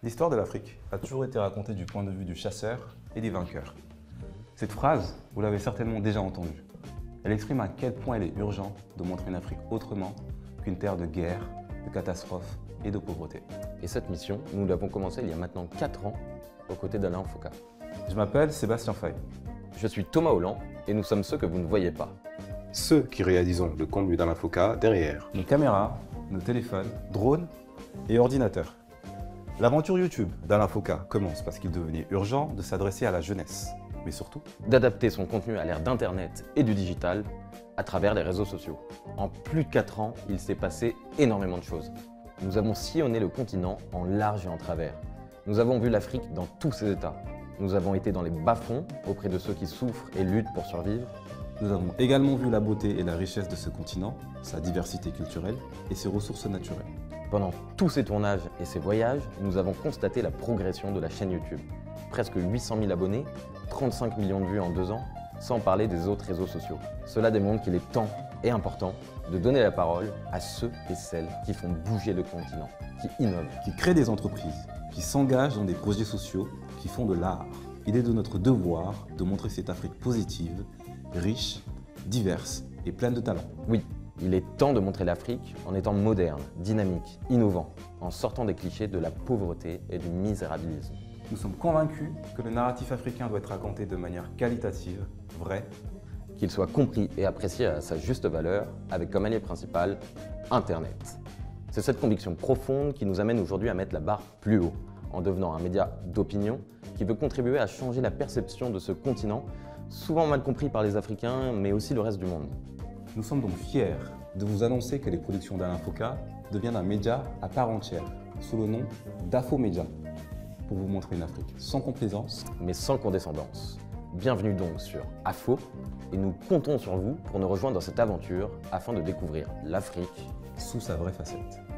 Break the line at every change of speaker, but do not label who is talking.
L'histoire de l'Afrique a toujours été racontée du point de vue du chasseur et des vainqueurs. Cette phrase, vous l'avez certainement déjà entendue. Elle exprime à quel point il est urgent de montrer une Afrique autrement qu'une terre de guerre, de catastrophes et de pauvreté.
Et cette mission, nous l'avons commencée il y a maintenant 4 ans, aux côtés d'Alain Foka.
Je m'appelle Sébastien Faye.
Je suis Thomas Holland et nous sommes ceux que vous ne voyez pas.
Ceux qui réalisons le contenu d'Alain Foka derrière.
Nos caméras, nos téléphones, drones et ordinateurs. L'aventure YouTube d'Alain Foka commence parce qu'il devenait urgent de s'adresser à la jeunesse, mais surtout
D'adapter son contenu à l'ère d'Internet et du digital à travers les réseaux sociaux. En plus de 4 ans, il s'est passé énormément de choses. Nous avons sillonné le continent en large et en travers. Nous avons vu l'Afrique dans tous ses états. Nous avons été dans les bas-fonds auprès de ceux qui souffrent et luttent pour survivre.
nous avons également vu la beauté et la richesse de ce continent, sa diversité culturelle et ses ressources naturelles.
Pendant tous ces tournages et ces voyages, nous avons constaté la progression de la chaîne YouTube. Presque 800 000 abonnés, 35 millions de vues en 2 ans, sans parler des autres réseaux sociaux. Cela démontre qu'il est temps et important de donner la parole à ceux et celles qui font bouger le continent, qui innovent.
Qui créent des entreprises, qui s'engagent dans des projets sociaux, qui font de l'art. Il est de notre devoir de montrer cette Afrique positive, riche, diverse et pleine de talents.
Oui, il est temps de montrer l'Afrique en étant moderne, dynamique, innovant, en sortant des clichés de la pauvreté et du misérabilisme.
Nous sommes convaincus que le narratif africain doit être raconté de manière qualitative, vraie.
Qu'il soit compris et apprécié à sa juste valeur, avec comme allié principal Internet. C'est cette conviction profonde qui nous amène aujourd'hui à mettre la barre plus haut, en devenant un média d'opinion qui veut contribuer à changer la perception de ce continent, souvent mal compris par les Africains, mais aussi le reste du monde.
Nous sommes donc fiers de vous annoncer que les productions d'Alain Foka deviennent un média à part entière, sous le nom d'Afo-Média, pour vous montrer une Afrique sans complaisance.
Mais sans condescendance. Bienvenue donc sur AFO, et nous comptons sur vous pour nous rejoindre dans cette aventure afin de découvrir l'Afrique
Sous sa vraie facette.